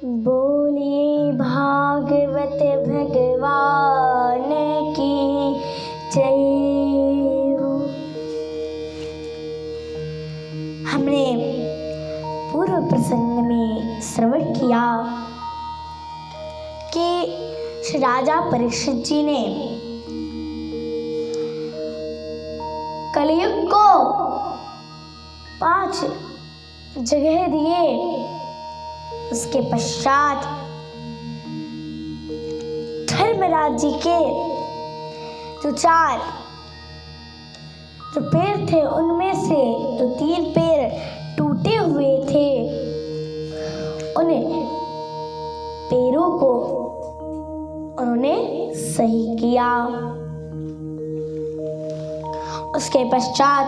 बोलिए भागवत भगवान की जय हो। हमने पूर्व प्रसंग में श्रवण किया कि श्री राजा परीक्षित जी ने कलयुग को 5 जगह दिए। उसके पश्चात धर्मराज जी के जो 4 पैर थे उनमें से जो 3 पैर टूटे हुए थे उन पैरों को उन्होंने सही किया। उसके पश्चात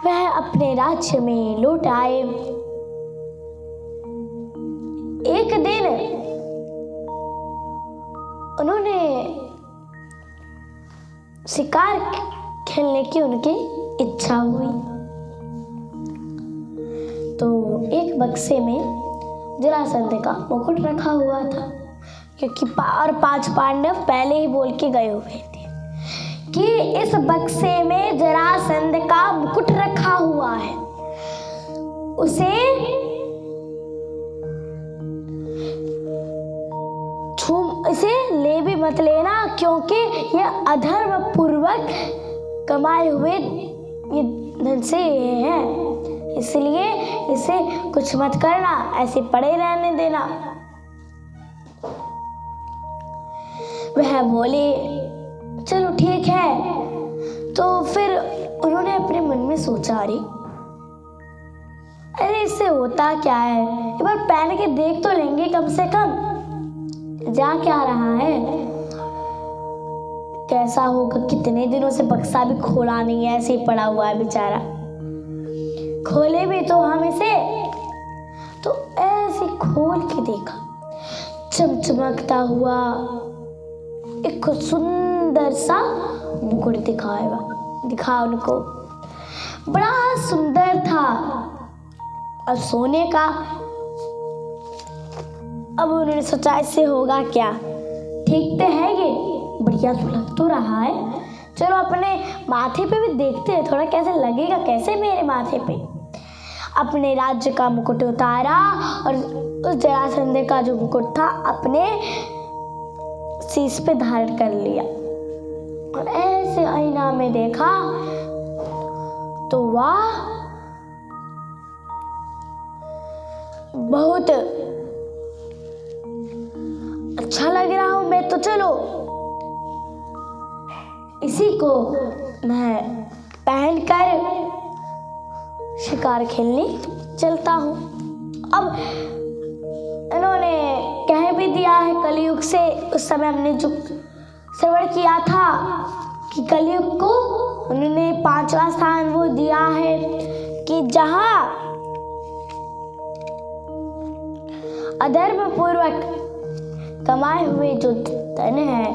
वह अपने राज्य में लौट आए। एक दिन उन्होंने शिकार खेलने की उनकी इच्छा हुई तो एक बक्से में जरासंध का मुकुट रखा हुआ था, क्योंकि 5 पांडव पहले ही बोल के गए हुए थे कि इस बक्से में जरासंध का मुकुट रखा हुआ है, इसे ले भी मत लेना, क्योंकि यह अधर्म पूर्वक कमाए हुए ये धन से है, इसलिए इसे कुछ मत करना, ऐसे पड़े रहने देना। वह बोले चलो ठीक है। तो फिर उन्होंने अपने मन में सोचा, अरे इससे होता क्या है, एक बार पहन के देख तो लेंगे कम से कम, जा क्या रहा है, कैसा होगा। कितने दिनों से बक्सा भी खोला नहीं है, ऐसे ही पड़ा हुआ है बेचारा, खोले भी तो हम इसे। तो ऐसे खोल के देखा, चमचमकता हुआ एक सुंदर सा मुकुट दिखा उनको, बड़ा सुंदर था और सोने का। अब उन्होंने सोचा इससे होगा क्या, ठीक तो है, ये बढ़िया तो लग तो रहा है, चलो अपने माथे पे भी देखते हैं थोड़ा कैसे लगेगा, कैसे मेरे माथे पे। अपने राज्य का मुकुट उतारा और उस जरासंध का जो मुकुट था अपने शीश पे धारण कर लिया और ऐसे आईना में देखा तो वाह, बहुत अच्छा लग रहा हूं मैं, तो चलो इसी को मैं पहनकर शिकार खेलने चलता हूं। अब इन्होंने कह भी दिया है कलयुग से, उस समय हमने जो श्रवण किया था कि कलयुग को उन्होंने 5वां स्थान वो दिया है कि जहां अधर्म पूर्वक कमाए हुए जो धन है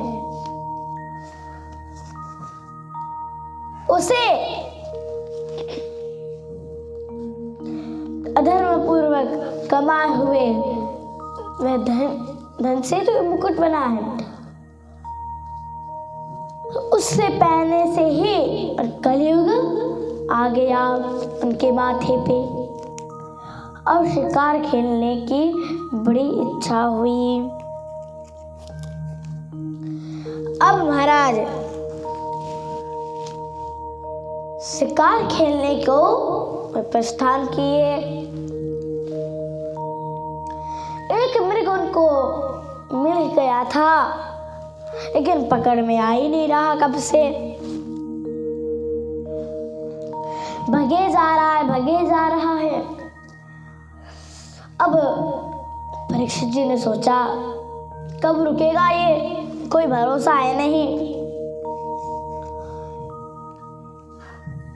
उसे अधर्म पूर्वक कमाए हुए वह धन से तो मुकुट बना है, उससे पहनने से ही और कलयुग आ गया उनके माथे पे। अब शिकार खेलने की बड़ी इच्छा हुई। अब महाराज शिकार खेलने को प्रस्थान किए। एक मृग उनको मिल गया था, लेकिन पकड़ में आ ही नहीं रहा, कब से भगे जा रहा है। अब परीक्षित जी ने सोचा कब रुकेगा ये, कोई भरोसा है नहीं।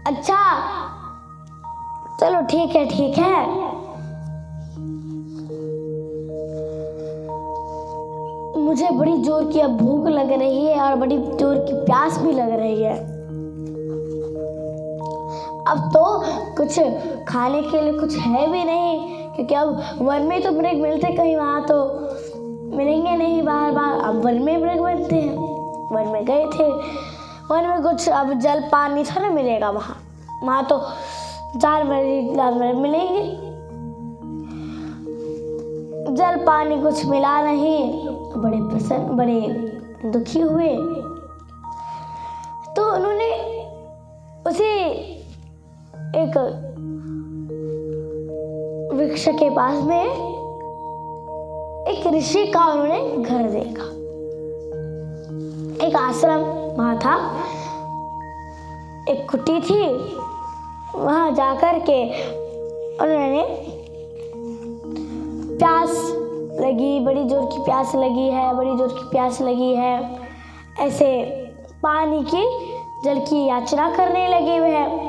अच्छा चलो ठीक है, मुझे बड़ी जोर की अब भूख लग रही है और बड़ी जोर की प्यास भी लग रही है। अब तो कुछ खाने के लिए कुछ है भी नहीं, क्योंकि अब वन में तो मृग मिलते, कहीं वहाँ तो मिलेंगे नहीं बार बार। अब वन में मृग मिलते हैं, वन में गए थे, वन में कुछ अब जल पानी थोड़ा मिलेगा वहाँ तो जानवर मिलेंगे, जल पानी कुछ मिला नहीं। बड़े दुखी हुए, तो उन्होंने उसे एक वृक्ष के पास में एक ऋषि का उन्होंने घर देखा, एक आश्रम वहां था, एक कुटी थी। वहां जाकर के उन्होंने प्यास लगी, बड़ी जोर की प्यास लगी है, ऐसे पानी की जल की याचना करने लगे वह।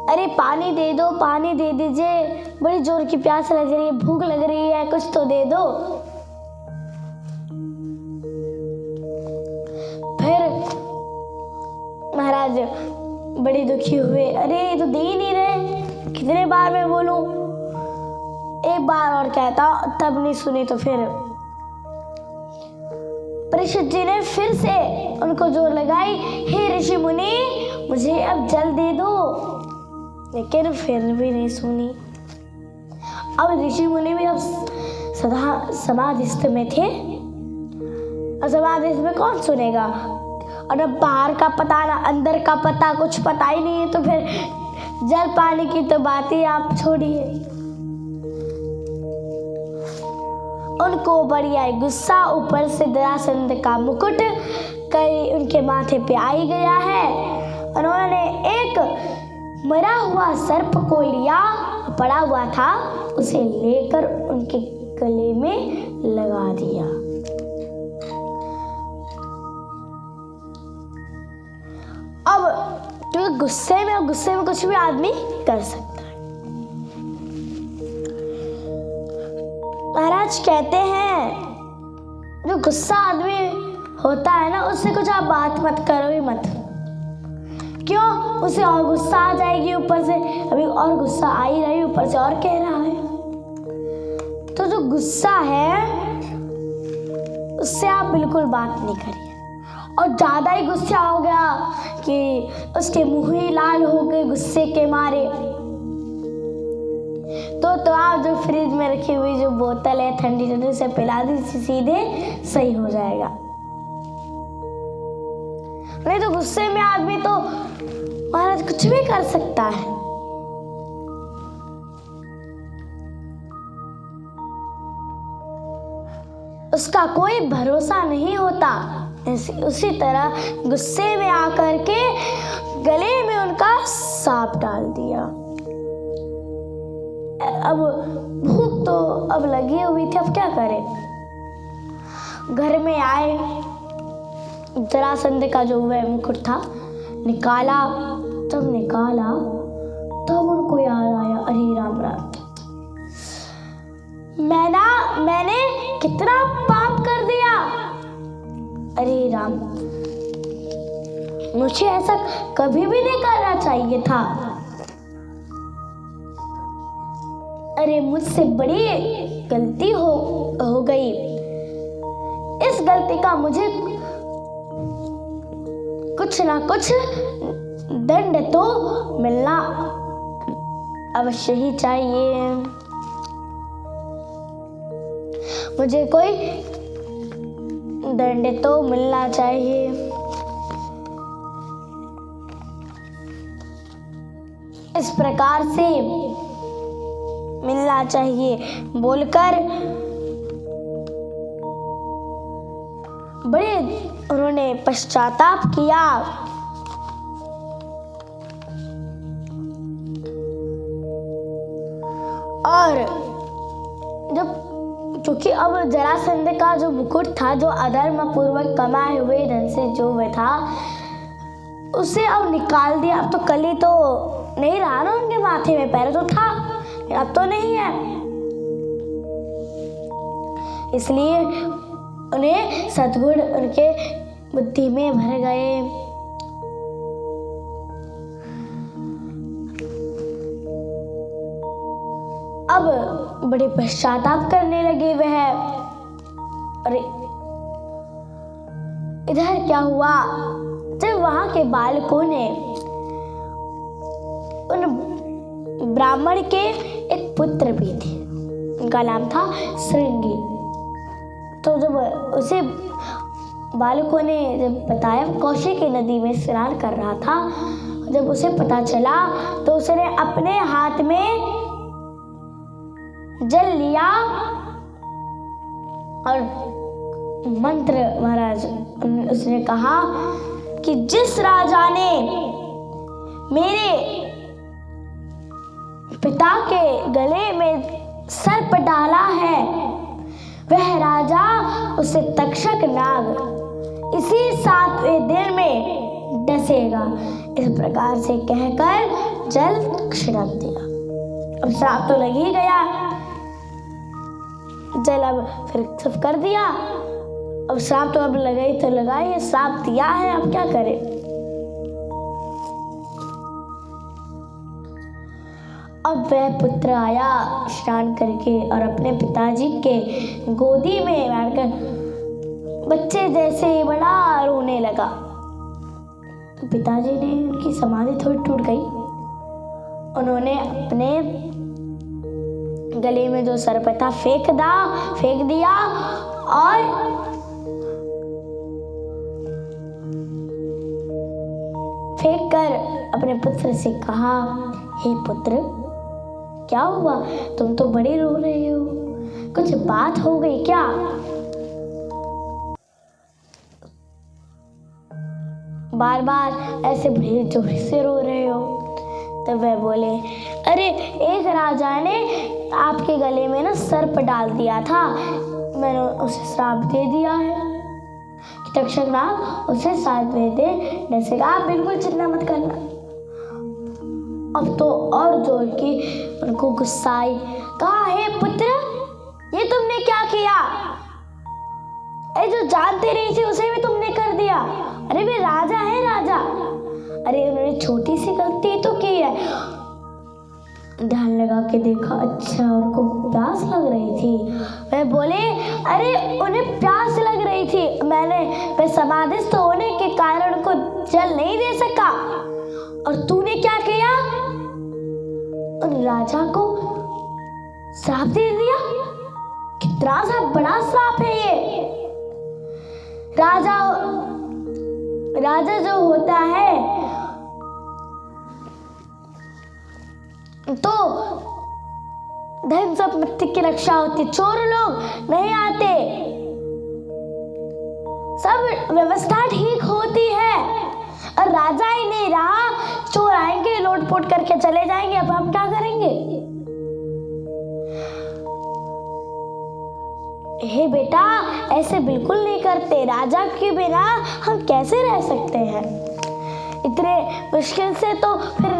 अरे पानी दे दो, पानी दे दीजिए, बड़ी जोर की प्यास लग रही है, भूख लग रही है, कुछ तो दे दो। फिर महाराज बड़े दुखी हुए, अरे ये तो दे ही नहीं रहे, कितने बार मैं बोलूं, एक बार और कहता, तब नहीं सुनी। तो फिर परीक्षित जी ने फिर से उनको जोर लगाई, हे ऋषि मुनि, मुझे अब जल दे दो, लेकिन फिर भी नहीं सुनी। अब ऋषि मुनि भी अब सदा समाधिस्थ में थे, और समाधिस्थ में कौन सुनेगा, और अब बाहर का पता ना अंदर का पता, कुछ पता ही नहीं है, तो फिर जल पानी की तो बात ही आप छोड़िए। उनको बड़ी आई गुस्सा, ऊपर से जरासंध का मुकुट कई उनके माथे पे आई गया है। उन्होंने एक मरा हुआ सर्प को लिया, पड़ा हुआ था, उसे लेकर उनके गले में लगा दिया। अब क्योंकि गुस्से में कुछ भी आदमी कर सकता है। महाराज कहते हैं, जो गुस्सा आदमी होता है ना, उससे कुछ आप बात मत करो ही मत। क्यों? उसे और गुस्सा आ जाएगी, ऊपर से अभी और गुस्सा आ ही रही, ऊपर से और कह रहा है। तो जो गुस्सा है उससे आप बिल्कुल बात नहीं करिए। और ज्यादा ही गुस्सा हो गया कि उसके मुंह ही लाल हो गए गुस्से के मारे, तो आप जो फ्रिज में रखी हुई जो बोतल है ठंडी ठंडी, से पिला दीजिए, सीधे सही हो जाएगा। नहीं तो गुस्से में आदमी तो महाराज कुछ भी कर सकता है। उसका कोई भरोसा नहीं होता। उसी तरह गुस्से में आकर के गले में उनका सांप डाल दिया। अब भूख तो अब लगी हुई थी, अब क्या करें। घर में आए, जरासंध का जो वह मुकुट था निकाला, तब उनको याद आया, अरे राम, मैंने कितना पाप कर दिया, अरे राम, मुझे ऐसा कभी भी नहीं करना चाहिए था। अरे मुझसे बड़ी गलती हो गई। इस गलती का मुझे कुछ ना कुछ दंड तो मिलना अवश्य ही चाहिए। मुझे कोई दंड तो मिलना चाहिए। इस प्रकार से मिलना चाहिए बोलकर बड़े उन्होंने पश्चाताप किया। और जब क्योंकि अब जरासंध का जो मुकुट था, जो अधर्म पूर्वक कमाए हुए धन से जो वह था, उसे अब निकाल दिया। अब तो कली तो नहीं रहा ना उनके माथे में, पहले तो था, अब तो नहीं है। इसलिए उन्हें सद्गुण उनके बुद्धि में भर गए। अब बड़े पश्चाताप करने लगे वह। अरे इधर क्या हुआ? जब वहां के बालकों ने उन ब्राह्मण के एक पुत्र भी थे, उनका नाम था श्रृंगी। तो जब उसे बालकों ने जब बताया, कौशिकी नदी में स्नान कर रहा था, जब उसे पता चला तो उसने अपने हाथ में जल लिया और मंत्र महाराज उसने कहा कि जिस राजा ने मेरे पिता के गले में सर्प डाला है, वह राजा उसे तक्षक नाग इसी 7वें दिन में डसेगा। इस प्रकार से कहकर जल छिड़क दिया। अब श्राप तो लग ही गया, जल अब फिर सब कर दिया। अब श्राप तो अब लगा ही तो लगा, ये श्राप दिया है, अब क्या करें। अब वह पुत्र आया स्नान करके और अपने पिताजी के गोदी में बैठकर बच्चे जैसे बड़ा रोने लगा। तो पिताजी ने, उनकी समाधि थोड़ी टूट गई। उन्होंने अपने गले में जो सर्प था फेंक दिया और फेंक कर अपने पुत्र से कहा, हे पुत्र, क्या हुआ? तुम तो बड़े रो रहे हो, कुछ बात हो गई क्या? बार बार ऐसे बड़े जोर से रो रहे हो। तब वह बोले, अरे एक राजा ने आपके गले में ना सर्प डाल दिया था, मैंने उसे श्राप दे दिया है कि तक्षक नाग उसे 7वें दिन डसेगा। आप बिल्कुल चिंता मत करना। अब तो और जोर की उनको गुस्सा आई। कहा, हे पुत्र, ये तुमने क्या किया? अरे जो जानते नहीं थे उसे भी तुमने कर दिया। अरे वे राजा है, राजा। अरे उन्होंने छोटी सी गलती तो की है। ध्यान लगा के देखा, अच्छा उनको प्यास लग रही थी। वह बोले, अरे उन्हें प्यास लग रही थी, मैंने वे समाधिस्थ होने के कारण उनको जल नहीं दे सका। और तूने क्या किया? उन राजा को श्राप दे दिया। कितना सा बड़ा श्राप है ये। राजा जो होता है तो धन संपत्ति की रक्षा होती, चोर लोग नहीं आते, सब व्यवस्था ठीक होती है। और राजा ही नहीं रहा, चोर आएंगे, लूटपुट करके चले जाएंगे। अब हम क्या करेंगे? हे बेटा, ऐसे बिल्कुल नहीं करते। राजा के बिना हम कैसे रह सकते हैं? इतने मुश्किल से तो फिर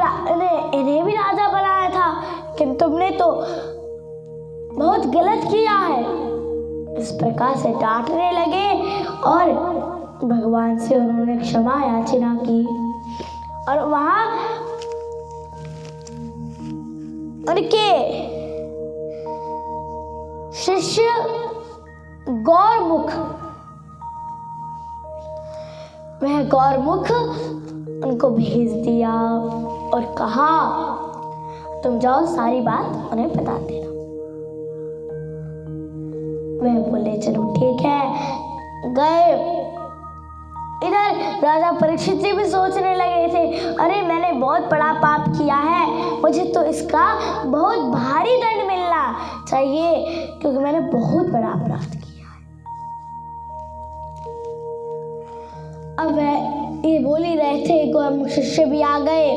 इन्हें भी राजा बनाया था, लेकिन तुमने तो बहुत गलत किया है। इस प्रकार से डांटने लगे और भगवान से उन्होंने क्षमा याचना की। और वहां उनके शिष्य गौरमुख, वह गौरमुख उनको भेज दिया और कहा, तुम जाओ सारी बात उन्हें बता देना। वह बोले, चलो ठीक है। गए। इधर राजा परीक्षित जी भी सोचने लगे थे, अरे मैंने बहुत बड़ा पाप किया है, मुझे तो इसका बहुत भारी दंड मिलना चाहिए, क्योंकि मैंने बहुत बड़ा अपराध किया है। अब वह ये बोल ही रहे थे, गौरमुख शिष्य भी आ गए।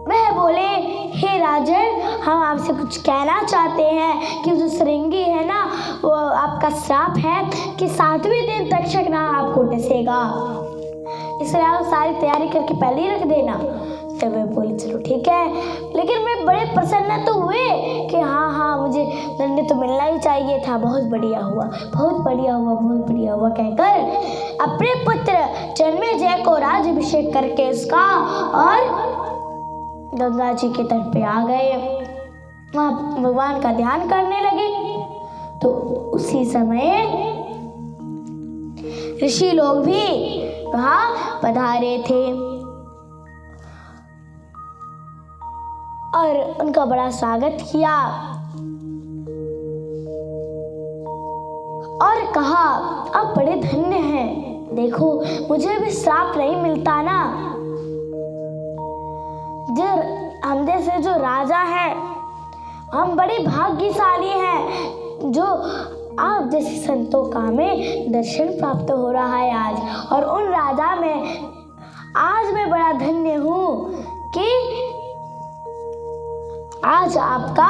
वह बोले, हे राजन, हम आपसे कुछ कहना चाहते हैं कि जो श्रृंगी है ना, वो आपका श्राप है कि 7वें दिन तक्षक नाग आपको डसेगा, इसलिए आप सारी तैयारी करके पहले ही रख देना। तो वे बोले, चलो ठीक है। लेकिन मैं बड़े प्रसन्न तो हुए कि हाँ मुझे दंड तो मिलना ही चाहिए था। बहुत बढ़िया हुआ, बहुत बढ़िया हुआ, बहुत बढ़िया हुआ कहकर अपने पुत्र जन्मेजय को राज्याभिषेक करके उसका और गंगा जी के तट पे आ गए। वहाँ भगवान का ध्यान करने लगे। तो उसी समय ऋषि लोग भी वहाँ पधारे थे और उनका बड़ा स्वागत किया और कहा, आप बड़े धन्य हैं, देखो मुझे भी श्राप नहीं मिलता ना। हम जैसे जो राजा हैं, हम बड़े भाग्यशाली हैं जो आप जैसे संतों का हमें दर्शन प्राप्त हो रहा है आज। और उन राजा में आज मैं बड़ा धन्य हूँ कि आज आपका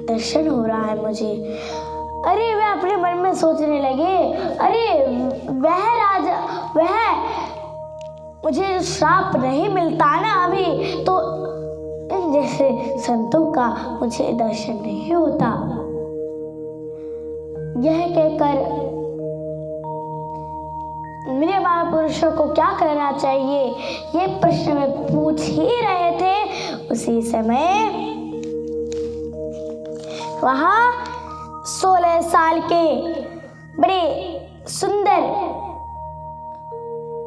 दर्शन हो रहा है मुझे। अरे वे अपने मन में सोचने लगे, अरे वह राजा, वह मुझे श्राप नहीं मिलता ना अभी, तो इन जैसे संतों का मुझे दर्शन नहीं होता। यह कहकर मेरे महापुरुषों को क्या करना चाहिए, ये प्रश्न में पूछ ही रहे थे। उसी समय वहाँ 16 साल के बड़े सुंदर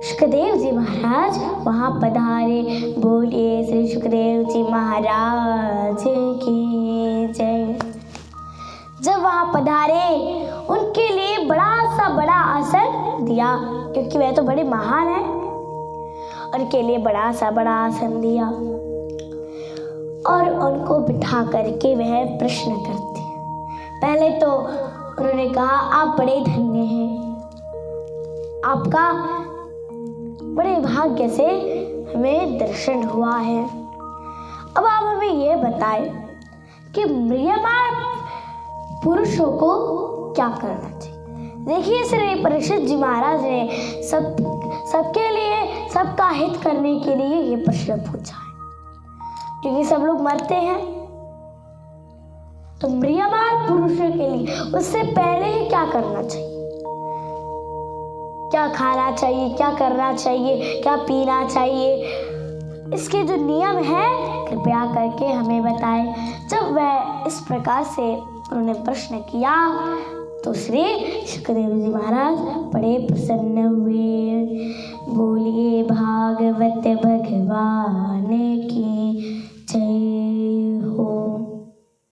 सुखदेव जी महाराज वहाँ पधारे। बोलिए श्री सुखदेव जी महाराज की जय। जब वहाँ पधारे, उनके लिए बड़ा आसन दिया, क्योंकि वह तो बड़े महान है। उनके लिए बड़ा आसन दिया और उनको बिठा करके वह प्रश्न करते। पहले तो उन्होंने कहा, आप बड़े धन्य हैं, आपका बड़े भाग्य से हमें दर्शन हुआ है। अब आप हमें ये बताएं कि म्रियमाण पुरुषों को क्या करना चाहिए। देखिए श्री परीक्षित जी महाराज ने सबके लिए, सबका हित करने के लिए ये प्रश्न पूछा है, क्योंकि सब लोग मरते हैं। तो म्रियमाण पुरुषों के लिए उससे पहले ही क्या करना चाहिए, क्या खाना चाहिए, क्या करना चाहिए, क्या पीना चाहिए, इसके जो नियम है कृपया करके हमें बताएं। जब वह इस प्रकार से उन्होंने प्रश्न किया तो श्री सुखदेव जी महाराज बड़े प्रसन्न हुए। बोलिए भागवत भगवान की जय।